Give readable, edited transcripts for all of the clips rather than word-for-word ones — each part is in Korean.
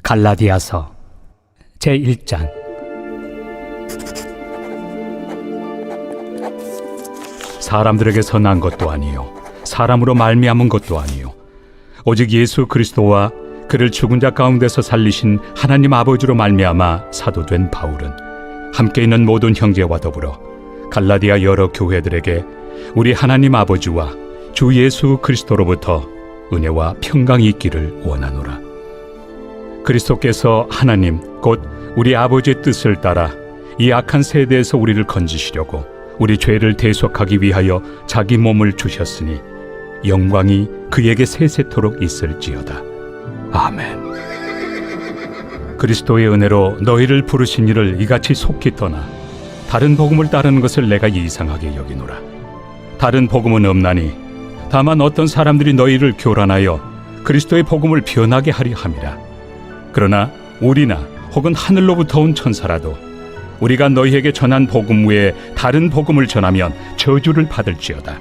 갈라디아서 제1장. 사람들에게서 난 것도 아니요 사람으로 말미암은 것도 아니요 오직 예수 그리스도와 그를 죽은 자 가운데서 살리신 하나님 아버지로 말미암아 사도된 바울은 함께 있는 모든 형제와 더불어 갈라디아 여러 교회들에게 우리 하나님 아버지와 주 예수 그리스도로부터 은혜와 평강이 있기를 원하노라. 그리스도께서 하나님 곧 우리 아버지의 뜻을 따라 이 악한 세대에서 우리를 건지시려고 우리 죄를 대속하기 위하여 자기 몸을 주셨으니 영광이 그에게 세세토록 있을지어다. 아멘. 그리스도의 은혜로 너희를 부르신 이를 이같이 속히 떠나 다른 복음을 따르는 것을 내가 이상하게 여기노라. 다른 복음은 없나니 다만 어떤 사람들이 너희를 교란하여 그리스도의 복음을 변하게 하려 함이라. 그러나 우리나 혹은 하늘로부터 온 천사라도 우리가 너희에게 전한 복음 외에 다른 복음을 전하면 저주를 받을지어다.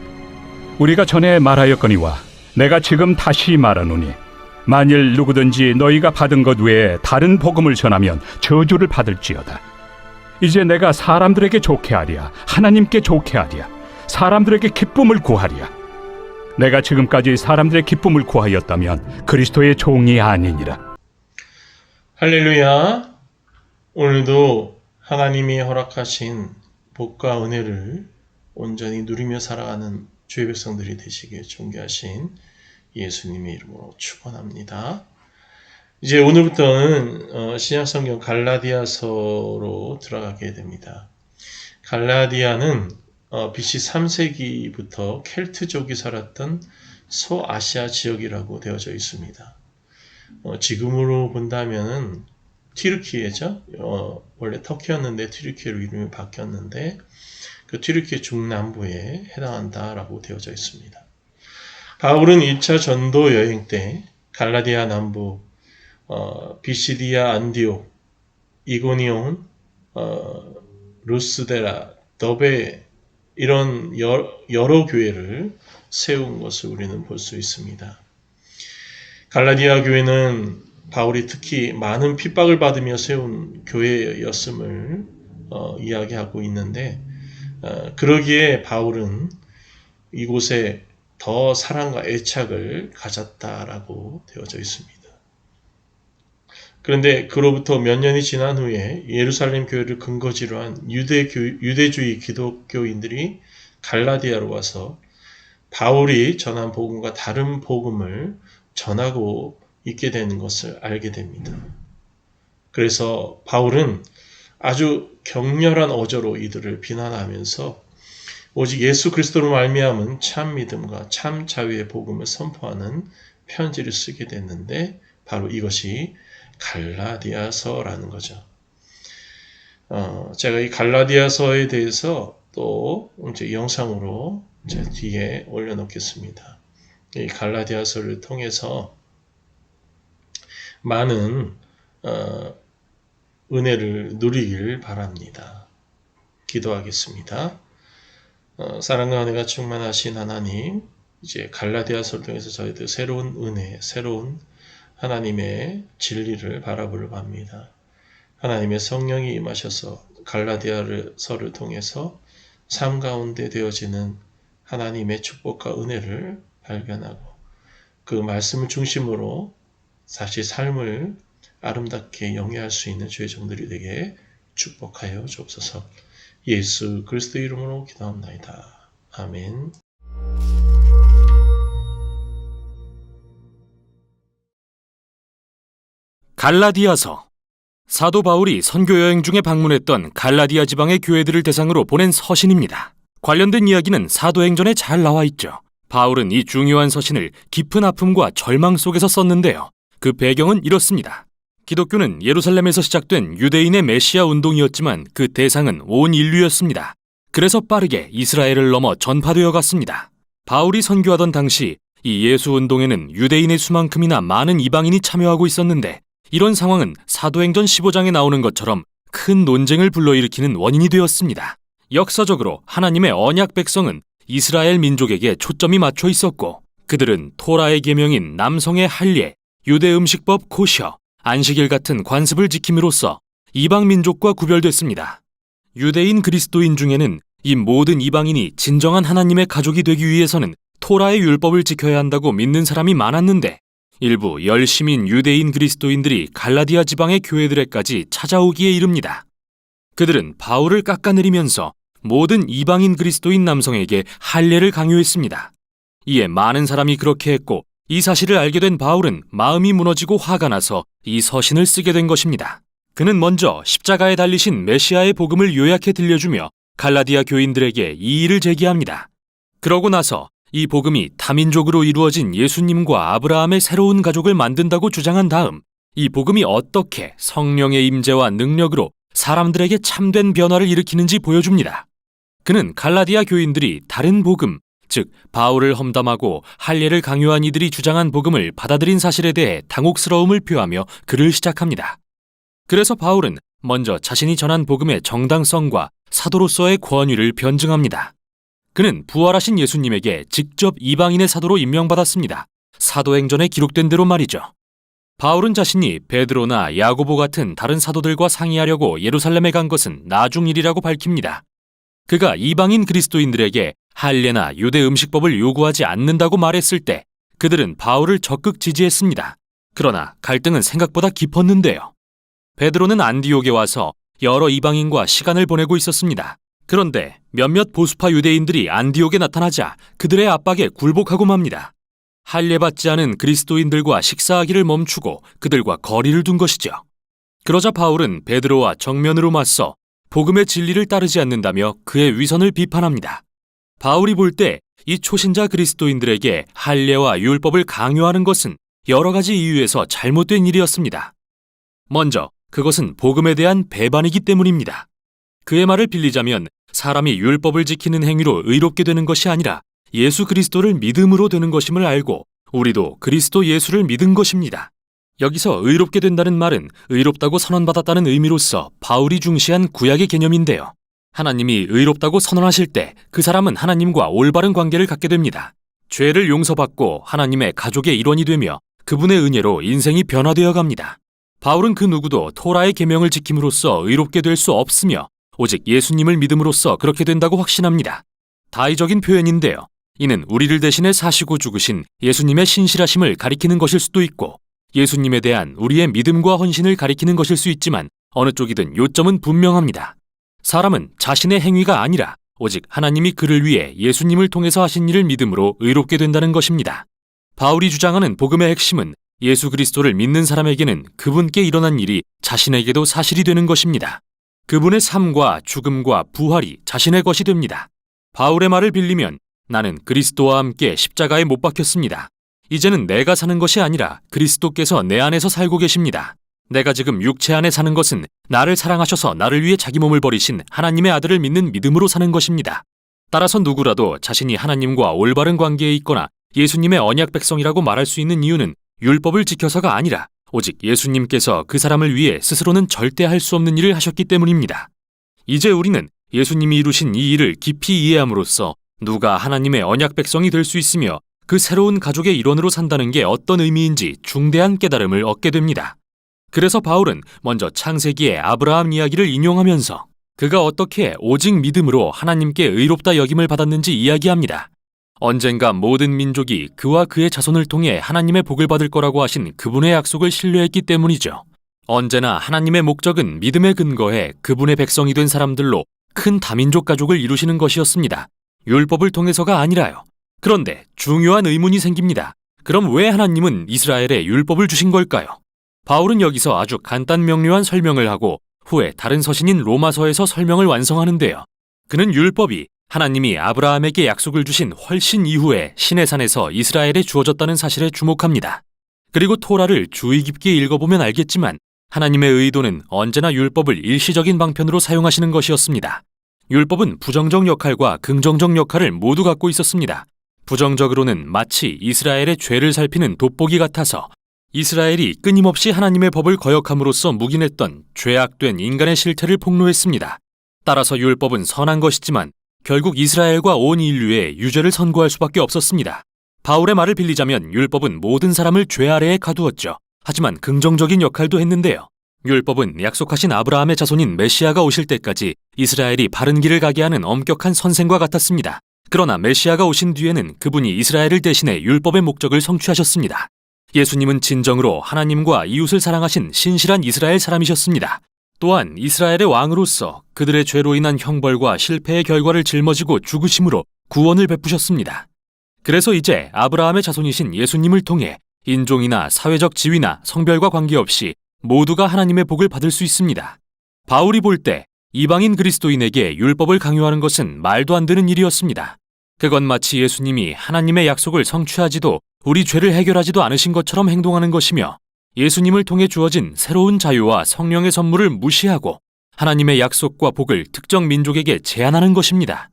우리가 전에 말하였거니와 내가 지금 다시 말하노니 만일 누구든지 너희가 받은 것 외에 다른 복음을 전하면 저주를 받을지어다. 이제 내가 사람들에게 좋게 하랴 하나님께 좋게 하랴 사람들에게 기쁨을 구하랴. 내가 지금까지 사람들의 기쁨을 구하였다면 그리스도의 종이 아니니라. 할렐루야. 오늘도 하나님이 허락하신 복과 은혜를 온전히 누리며 살아가는 주의 백성들이 되시기에 존귀하신 예수님의 이름으로 축원합니다. 이제 오늘부터는 신약성경 갈라디아서로 들어가게 됩니다. 갈라디아는 BC 3세기부터 켈트족이 살았던 소아시아 지역이라고 되어져 있습니다. 지금으로 본다면은 튀르키예죠. 원래 터키였는데 튀르키예로 이름이 바뀌었는데 그 튀르키예 중남부에 해당한다라고 되어져 있습니다. 바울은 1차 전도 여행 때 갈라디아 남부, 비시디아 안디옥, 이고니온, 루스데라, 더베 이런 여러 교회를 세운 것을 우리는 볼 수 있습니다. 갈라디아 교회는 바울이 특히 많은 핍박을 받으며 세운 교회였음을 이야기하고 있는데 그러기에 바울은 이곳에 더 사랑과 애착을 가졌다라고 되어져 있습니다. 그런데 그로부터 몇 년이 지난 후에 예루살렘 교회를 근거지로 한 유대주의 기독교인들이 갈라디아로 와서 바울이 전한 복음과 다른 복음을 전하고 있게 되는 것을 알게 됩니다. 그래서 바울은 아주 격렬한 어조로 이들을 비난하면서 오직 예수 그리스도로 말미암은 참 믿음과 참 자유의 복음을 선포하는 편지를 쓰게 됐는데 바로 이것이 갈라디아서라는 거죠. 제가 이 갈라디아서에 대해서 또 이제 영상으로 제 뒤에 올려놓겠습니다. 이 갈라디아서를 통해서 많은 은혜를 누리길 바랍니다. 기도하겠습니다. 사랑과 은혜가 충만하신 하나님, 이제 갈라디아서를 통해서 저희들 새로운 은혜, 새로운 하나님의 진리를 바라보려고 합니다. 하나님의 성령이 임하셔서 갈라디아서를 통해서 삶 가운데 되어지는 하나님의 축복과 은혜를 발견하고 그 말씀을 중심으로 사실 삶을 아름답게 영위할 수 있는 주의 종들이 되게 축복하여 주옵소서. 예수 그리스도 이름으로 기도합나이다. 아멘. 갈라디아서. 사도 바울이 선교 여행 중에 방문했던 갈라디아 지방의 교회들을 대상으로 보낸 서신입니다. 관련된 이야기는 사도행전에 잘 나와 있죠. 바울은 이 중요한 서신을 깊은 아픔과 절망 속에서 썼는데요. 그 배경은 이렇습니다. 기독교는 예루살렘에서 시작된 유대인의 메시아 운동이었지만 그 대상은 온 인류였습니다. 그래서 빠르게 이스라엘을 넘어 전파되어 갔습니다. 바울이 선교하던 당시 이 예수 운동에는 유대인의 수만큼이나 많은 이방인이 참여하고 있었는데 이런 상황은 사도행전 15장에 나오는 것처럼 큰 논쟁을 불러일으키는 원인이 되었습니다. 역사적으로 하나님의 언약 백성은 이스라엘 민족에게 초점이 맞춰 있었고 그들은 토라의 계명인 남성의 할례, 유대 음식법 코셔, 안식일 같은 관습을 지킴으로써 이방 민족과 구별됐습니다. 유대인 그리스도인 중에는 이 모든 이방인이 진정한 하나님의 가족이 되기 위해서는 토라의 율법을 지켜야 한다고 믿는 사람이 많았는데 일부 열심인 유대인 그리스도인들이 갈라디아 지방의 교회들에까지 찾아오기에 이릅니다. 그들은 바울을 깎아내리면서 모든 이방인 그리스도인 남성에게 할례를 강요했습니다. 이에 많은 사람이 그렇게 했고 이 사실을 알게 된 바울은 마음이 무너지고 화가 나서 이 서신을 쓰게 된 것입니다. 그는 먼저 십자가에 달리신 메시아의 복음을 요약해 들려주며 갈라디아 교인들에게 이 일을 제기합니다. 그러고 나서 이 복음이 다민족으로 이루어진 예수님과 아브라함의 새로운 가족을 만든다고 주장한 다음 이 복음이 어떻게 성령의 임재와 능력으로 사람들에게 참된 변화를 일으키는지 보여줍니다. 그는 갈라디아 교인들이 다른 복음, 즉 바울을 험담하고 할례를 강요한 이들이 주장한 복음을 받아들인 사실에 대해 당혹스러움을 표하며 글을 시작합니다. 그래서 바울은 먼저 자신이 전한 복음의 정당성과 사도로서의 권위를 변증합니다. 그는 부활하신 예수님에게 직접 이방인의 사도로 임명받았습니다. 사도행전에 기록된 대로 말이죠. 바울은 자신이 베드로나 야고보 같은 다른 사도들과 상의하려고 예루살렘에 간 것은 나중 일이라고 밝힙니다. 그가 이방인 그리스도인들에게 할례나 유대 음식법을 요구하지 않는다고 말했을 때 그들은 바울을 적극 지지했습니다. 그러나 갈등은 생각보다 깊었는데요. 베드로는 안디옥에 와서 여러 이방인과 시간을 보내고 있었습니다. 그런데 몇몇 보수파 유대인들이 안디옥에 나타나자 그들의 압박에 굴복하고 맙니다. 할례받지 않은 그리스도인들과 식사하기를 멈추고 그들과 거리를 둔 것이죠. 그러자 바울은 베드로와 정면으로 맞서 복음의 진리를 따르지 않는다며 그의 위선을 비판합니다. 바울이 볼 때 이 초신자 그리스도인들에게 할례와 율법을 강요하는 것은 여러 가지 이유에서 잘못된 일이었습니다. 먼저 그것은 복음에 대한 배반이기 때문입니다. 그의 말을 빌리자면 사람이 율법을 지키는 행위로 의롭게 되는 것이 아니라 예수 그리스도를 믿음으로 되는 것임을 알고 우리도 그리스도 예수를 믿은 것입니다. 여기서 의롭게 된다는 말은 의롭다고 선언받았다는 의미로서 바울이 중시한 구약의 개념인데요. 하나님이 의롭다고 선언하실 때 그 사람은 하나님과 올바른 관계를 갖게 됩니다. 죄를 용서받고 하나님의 가족의 일원이 되며 그분의 은혜로 인생이 변화되어 갑니다. 바울은 그 누구도 토라의 계명을 지킴으로써 의롭게 될 수 없으며 오직 예수님을 믿음으로써 그렇게 된다고 확신합니다. 다의적인 표현인데요. 이는 우리를 대신해 사시고 죽으신 예수님의 신실하심을 가리키는 것일 수도 있고 예수님에 대한 우리의 믿음과 헌신을 가리키는 것일 수 있지만 어느 쪽이든 요점은 분명합니다. 사람은 자신의 행위가 아니라 오직 하나님이 그를 위해 예수님을 통해서 하신 일을 믿음으로 의롭게 된다는 것입니다. 바울이 주장하는 복음의 핵심은 예수 그리스도를 믿는 사람에게는 그분께 일어난 일이 자신에게도 사실이 되는 것입니다. 그분의 삶과 죽음과 부활이 자신의 것이 됩니다. 바울의 말을 빌리면 나는 그리스도와 함께 십자가에 못 박혔습니다. 이제는 내가 사는 것이 아니라 그리스도께서 내 안에서 살고 계십니다. 내가 지금 육체 안에 사는 것은 나를 사랑하셔서 나를 위해 자기 몸을 버리신 하나님의 아들을 믿는 믿음으로 사는 것입니다. 따라서 누구라도 자신이 하나님과 올바른 관계에 있거나 예수님의 언약 백성이라고 말할 수 있는 이유는 율법을 지켜서가 아니라 오직 예수님께서 그 사람을 위해 스스로는 절대 할 수 없는 일을 하셨기 때문입니다. 이제 우리는 예수님이 이루신 이 일을 깊이 이해함으로써 누가 하나님의 언약 백성이 될 수 있으며 그 새로운 가족의 일원으로 산다는 게 어떤 의미인지 중대한 깨달음을 얻게 됩니다. 그래서 바울은 먼저 창세기의 아브라함 이야기를 인용하면서 그가 어떻게 오직 믿음으로 하나님께 의롭다 여김을 받았는지 이야기합니다. 언젠가 모든 민족이 그와 그의 자손을 통해 하나님의 복을 받을 거라고 하신 그분의 약속을 신뢰했기 때문이죠. 언제나 하나님의 목적은 믿음에 근거해 그분의 백성이 된 사람들로 큰 다민족 가족을 이루시는 것이었습니다. 율법을 통해서가 아니라요. 그런데 중요한 의문이 생깁니다. 그럼 왜 하나님은 이스라엘에 율법을 주신 걸까요? 바울은 여기서 아주 간단 명료한 설명을 하고 후에 다른 서신인 로마서에서 설명을 완성하는데요. 그는 율법이 하나님이 아브라함에게 약속을 주신 훨씬 이후에 시내산에서 이스라엘에 주어졌다는 사실에 주목합니다. 그리고 토라를 주의 깊게 읽어보면 알겠지만 하나님의 의도는 언제나 율법을 일시적인 방편으로 사용하시는 것이었습니다. 율법은 부정적 역할과 긍정적 역할을 모두 갖고 있었습니다. 부정적으로는 마치 이스라엘의 죄를 살피는 돋보기 같아서 이스라엘이 끊임없이 하나님의 법을 거역함으로써 묵인했던 죄악된 인간의 실태를 폭로했습니다. 따라서 율법은 선한 것이지만 결국 이스라엘과 온 인류의 유죄를 선고할 수밖에 없었습니다. 바울의 말을 빌리자면 율법은 모든 사람을 죄 아래에 가두었죠. 하지만 긍정적인 역할도 했는데요. 율법은 약속하신 아브라함의 자손인 메시아가 오실 때까지 이스라엘이 바른 길을 가게 하는 엄격한 선생과 같았습니다. 그러나 메시아가 오신 뒤에는 그분이 이스라엘을 대신해 율법의 목적을 성취하셨습니다. 예수님은 진정으로 하나님과 이웃을 사랑하신 신실한 이스라엘 사람이셨습니다. 또한 이스라엘의 왕으로서 그들의 죄로 인한 형벌과 실패의 결과를 짊어지고 죽으심으로 구원을 베푸셨습니다. 그래서 이제 아브라함의 자손이신 예수님을 통해 인종이나 사회적 지위나 성별과 관계없이 모두가 하나님의 복을 받을 수 있습니다. 바울이 볼 때 이방인 그리스도인에게 율법을 강요하는 것은 말도 안 되는 일이었습니다. 그건 마치 예수님이 하나님의 약속을 성취하지도 우리 죄를 해결하지도 않으신 것처럼 행동하는 것이며 예수님을 통해 주어진 새로운 자유와 성령의 선물을 무시하고 하나님의 약속과 복을 특정 민족에게 제한하는 것입니다.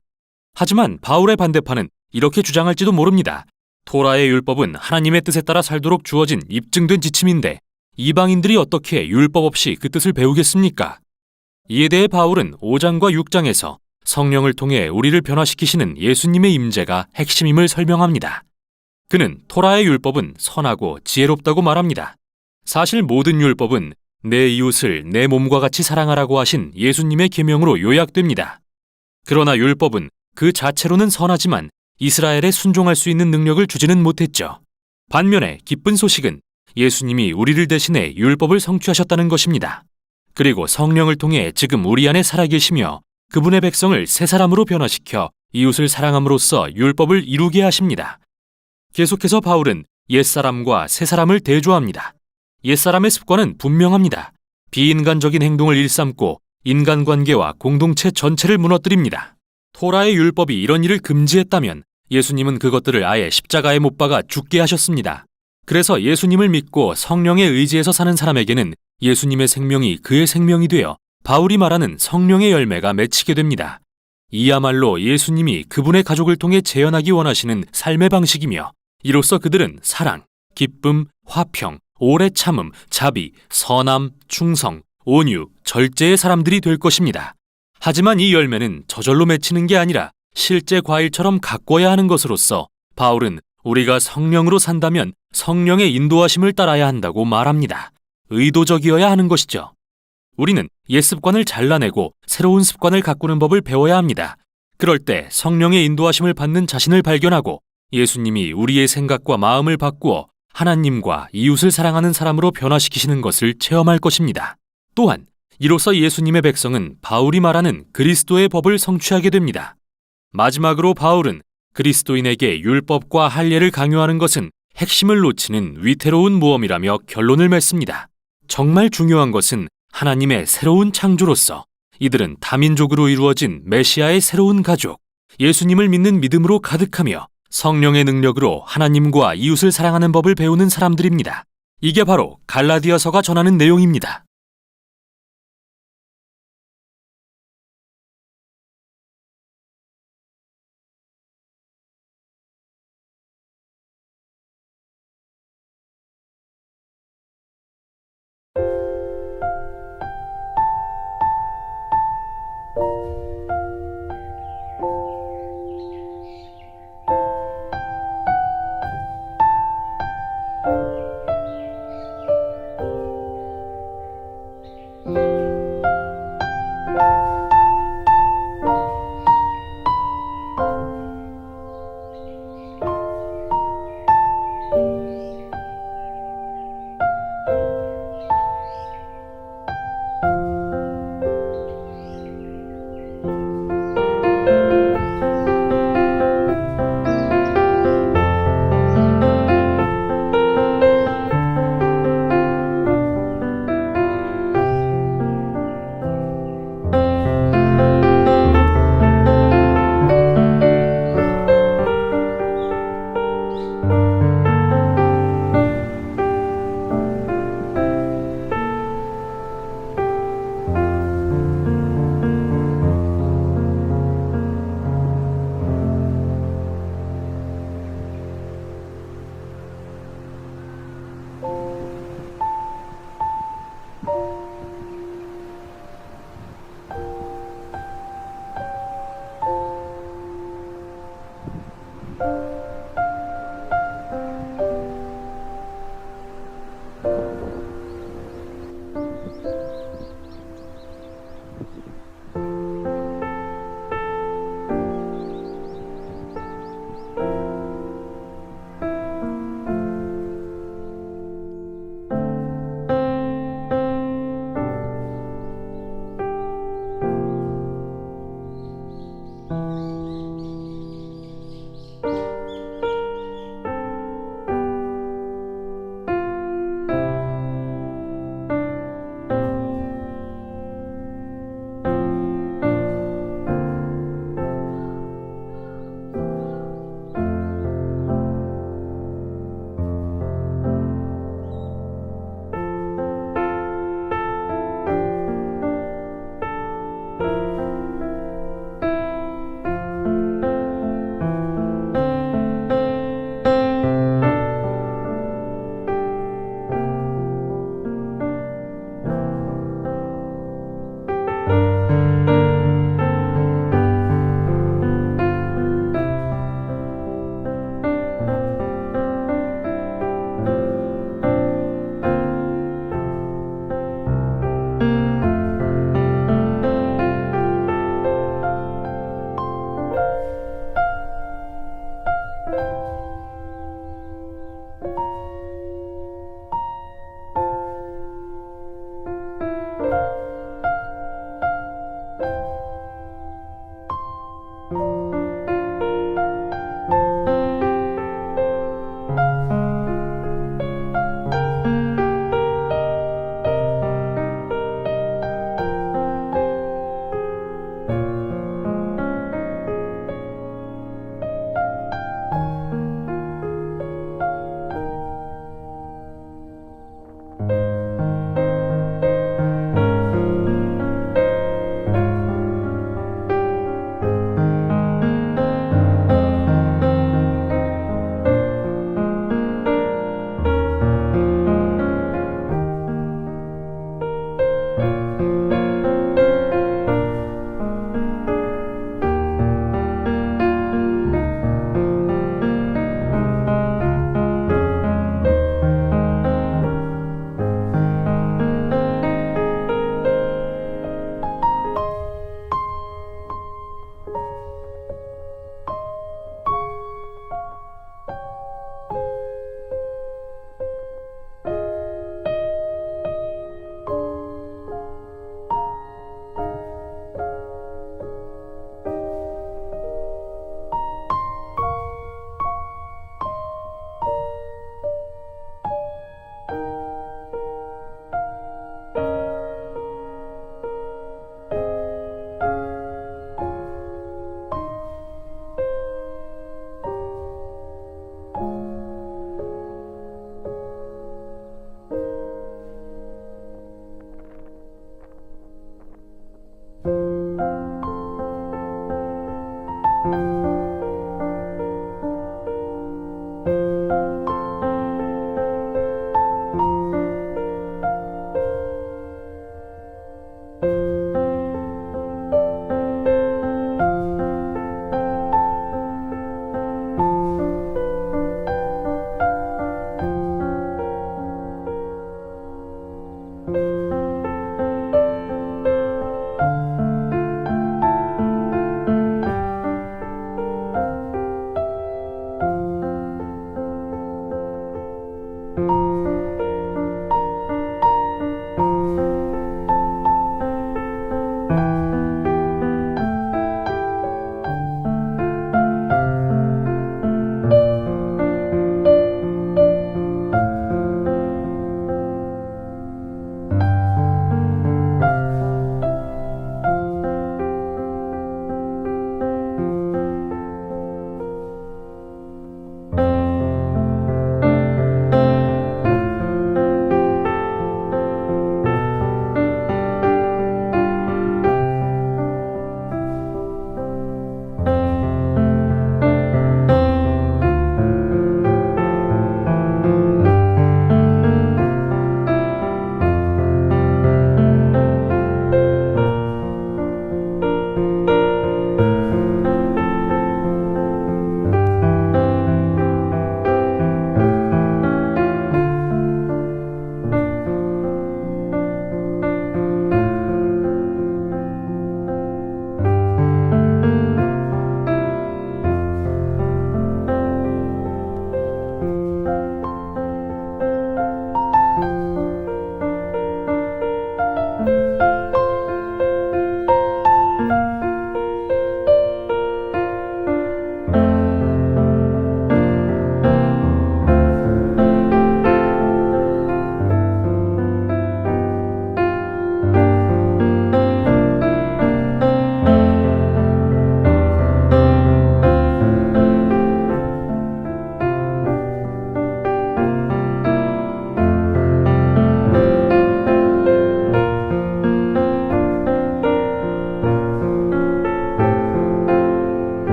하지만 바울의 반대파는 이렇게 주장할지도 모릅니다. 토라의 율법은 하나님의 뜻에 따라 살도록 주어진 입증된 지침인데 이방인들이 어떻게 율법 없이 그 뜻을 배우겠습니까? 이에 대해 바울은 5장과 6장에서 성령을 통해 우리를 변화시키시는 예수님의 임재가 핵심임을 설명합니다. 그는 토라의 율법은 선하고 지혜롭다고 말합니다. 사실 모든 율법은 내 이웃을 내 몸과 같이 사랑하라고 하신 예수님의 계명으로 요약됩니다. 그러나 율법은 그 자체로는 선하지만 이스라엘에 순종할 수 있는 능력을 주지는 못했죠. 반면에 기쁜 소식은 예수님이 우리를 대신해 율법을 성취하셨다는 것입니다. 그리고 성령을 통해 지금 우리 안에 살아계시며 그분의 백성을 새 사람으로 변화시켜 이웃을 사랑함으로써 율법을 이루게 하십니다. 계속해서 바울은 옛사람과 새사람을 대조합니다. 옛사람의 습관은 분명합니다. 비인간적인 행동을 일삼고 인간관계와 공동체 전체를 무너뜨립니다. 토라의 율법이 이런 일을 금지했다면 예수님은 그것들을 아예 십자가에 못 박아 죽게 하셨습니다. 그래서 예수님을 믿고 성령의 의지에서 사는 사람에게는 예수님의 생명이 그의 생명이 되어 바울이 말하는 성령의 열매가 맺히게 됩니다. 이야말로 예수님이 그분의 가족을 통해 재현하기 원하시는 삶의 방식이며 이로써 그들은 사랑, 기쁨, 화평, 오래 참음, 자비, 선함, 충성, 온유, 절제의 사람들이 될 것입니다. 하지만 이 열매는 저절로 맺히는 게 아니라 실제 과일처럼 가꿔야 하는 것으로서 바울은 우리가 성령으로 산다면 성령의 인도하심을 따라야 한다고 말합니다. 의도적이어야 하는 것이죠. 우리는 옛 습관을 잘라내고 새로운 습관을 가꾸는 법을 배워야 합니다. 그럴 때 성령의 인도하심을 받는 자신을 발견하고 예수님이 우리의 생각과 마음을 바꾸어 하나님과 이웃을 사랑하는 사람으로 변화시키시는 것을 체험할 것입니다. 또한 이로써 예수님의 백성은 바울이 말하는 그리스도의 법을 성취하게 됩니다. 마지막으로 바울은 그리스도인에게 율법과 할례를 강요하는 것은 핵심을 놓치는 위태로운 모험이라며 결론을 맺습니다. 정말 중요한 것은 하나님의 새로운 창조로서 이들은 다민족으로 이루어진 메시아의 새로운 가족, 예수님을 믿는 믿음으로 가득하며 성령의 능력으로 하나님과 이웃을 사랑하는 법을 배우는 사람들입니다. 이게 바로 갈라디아서가 전하는 내용입니다.